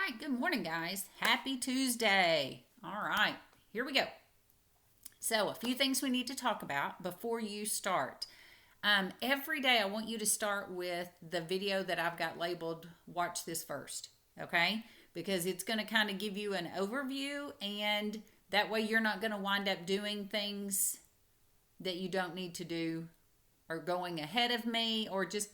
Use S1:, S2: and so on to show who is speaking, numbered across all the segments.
S1: right, good morning, guys. Happy Tuesday. All right, here we go. So, a few things we need to talk about before you start. Every day, I want you to start with the video that I've got labeled Watch This First, okay? Because it's going to kind of give you an overview, and that way, you're not going to wind up doing things that you don't need to do or going ahead of me or just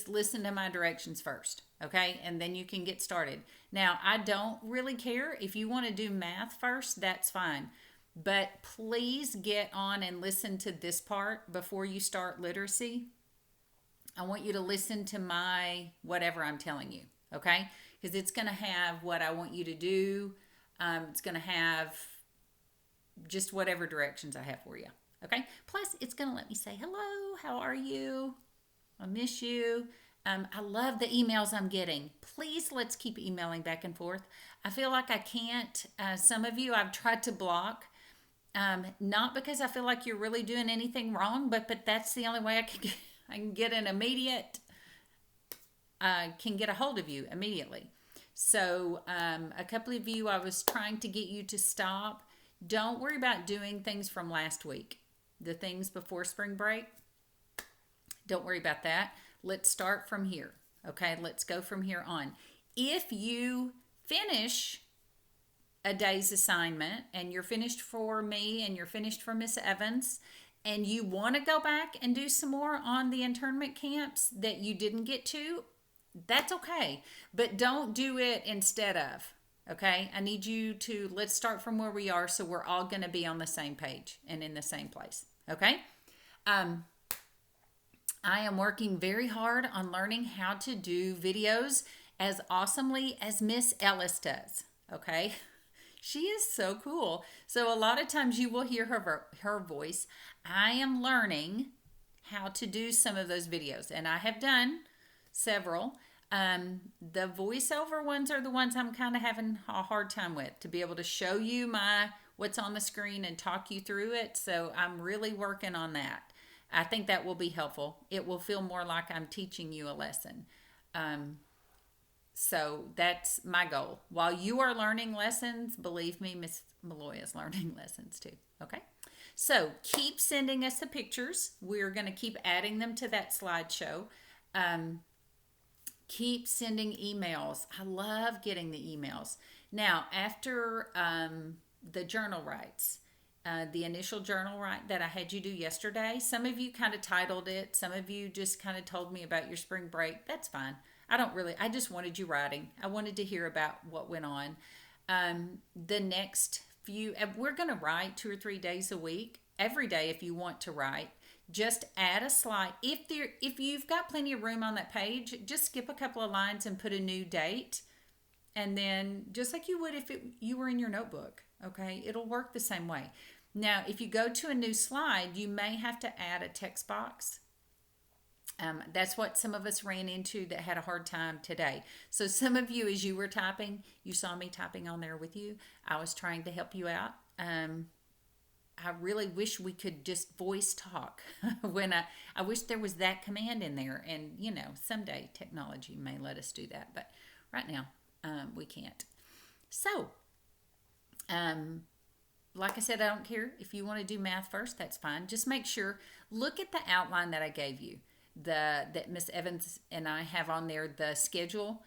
S1: listen to my directions first, okay? And then you can get started. Now, I don't really care if you want to do math first, that's fine. But please get on and listen to this part before you start literacy. I want you to listen to my whatever I'm telling you, okay? Because it's going to have what I want you to do. It's going to have just whatever directions I have for you, okay? Plus, it's going to let me say, hello, how are you? I miss you. I love the emails I'm getting. Please, let's keep emailing back and forth. I feel like I can't. Some of you I've tried to block, not because I feel like you're really doing anything wrong, but that's the only way I can get an immediate, can get a hold of you immediately. So a couple of you, I was trying to get you to stop. Don't worry about doing things from last week, the things before spring break. Don't worry about that. Let's start from here. Okay, let's go from here on. If you finish a day's assignment and you're finished for me and you're finished for Miss Evans and you want to go back and do some more on the internment camps that you didn't get to, that's okay. But don't do it instead of. Okay, I need you to, let's start from where we are so we're all going to be on the same page and in the same place. Okay. I am working very hard on learning how to do videos as awesomely as Miss Ellis does. Okay. She is so cool. So a lot of times you will hear her voice. I am learning how to do some of those videos, and I have done several. The voiceover ones are the ones I'm kind of having a hard time with, to be able to show you my what's on the screen and talk you through it. So I'm really working on that. I think that will be helpful. It will feel more like I'm teaching you a lesson. So that's my goal. While you are learning lessons, believe me, Miss Malloy is learning lessons too. Okay. So keep sending us the pictures. We're going to keep adding them to that slideshow. Keep sending emails. I love getting the emails. Now, after the journal writes, the initial journal write that I had you do yesterday, some of you kind of titled it. Some of you just kind of told me about your spring break. That's fine. I just wanted you writing. I wanted to hear about what went on. The next few, we're going to write 2 or 3 days a week, every day if you want to write. Just add a slide. If you've got plenty of room on that page, just skip a couple of lines and put a new date. And then just like you would if you were in your notebook, okay? It'll work the same way. Now, if you go to a new slide, you may have to add a text box. That's what some of us ran into that had a hard time today. So some of you, as you were typing, you saw me typing on there with you. I was trying to help you out. I really wish we could just voice talk when I wish there was that command in there. And, someday technology may let us do that. But right now, we can't. So, like I said, I don't care if you want to do math first, that's fine. Just make sure, look at the outline that I gave you, that Miss Evans and I have on there, the schedule.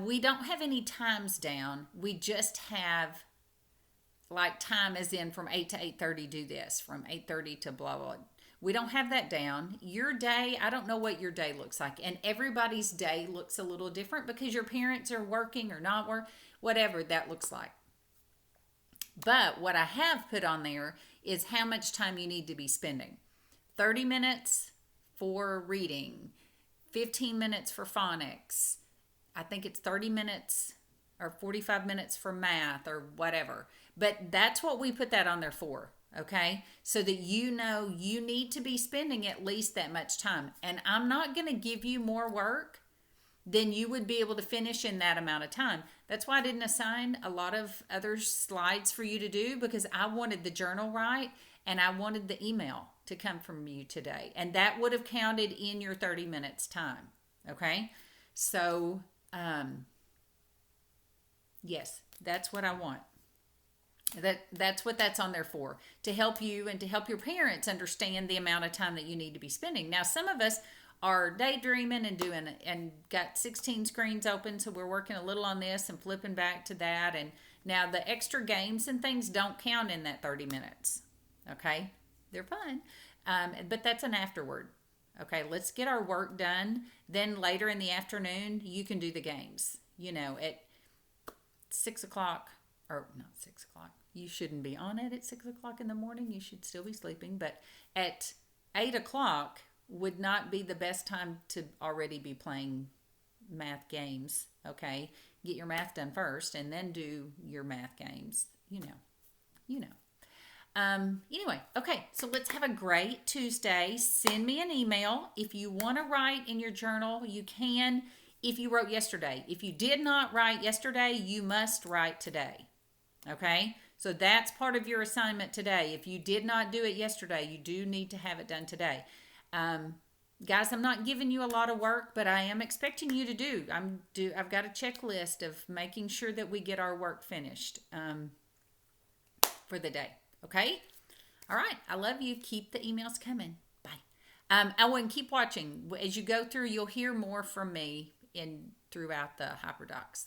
S1: We don't have any times down. We just have like time as in from 8 to 8:30 do this, from 8:30 to blah, blah. We don't have that down. Your day, I don't know what your day looks like. And everybody's day looks a little different because your parents are working or not work, whatever that looks like. But what I have put on there is how much time you need to be spending. 30 minutes for reading, 15 minutes for phonics. I think it's 30 minutes or 45 minutes for math or whatever. But that's what we put that on there for, okay? So that you know you need to be spending at least that much time. And I'm not going to give you more work than you would be able to finish in that amount of time. That's why I didn't assign a lot of other slides for you to do, because I wanted the journal right and I wanted the email to come from you today. And that would have counted in your 30 minutes time. Okay. So, Yes, that's what I want. That's what that's on there for, to help you and to help your parents understand the amount of time that you need to be spending. Now, some of us are daydreaming and doing and got 16 screens open, so we're working a little on this and flipping back to that. And now the extra games and things don't count in that 30 minutes. Okay, they're fun, but that's an afterward. Okay, let's get our work done. Then later in the afternoon, you can do the games. At 6 o'clock, or not 6 o'clock. You shouldn't be on it at 6 o'clock in the morning. You should still be sleeping. But at 8 o'clock would not be the best time to already be playing math games. Okay, get your math done first, and then do your math games. You know. Anyway, okay, so let's have a great Tuesday. Send me an email. If you want to write in your journal, you can. If you wrote yesterday, if you did not write yesterday, you must write today. Okay, so that's part of your assignment today. If you did not do it yesterday, you do need to have it done today. Guys, I'm not giving you a lot of work, but I am expecting you to do. I've got a checklist of making sure that we get our work finished for the day. Okay? All right. I love you. Keep the emails coming. Bye. I want to keep watching. As you go through, you'll hear more from me throughout the HyperDocs.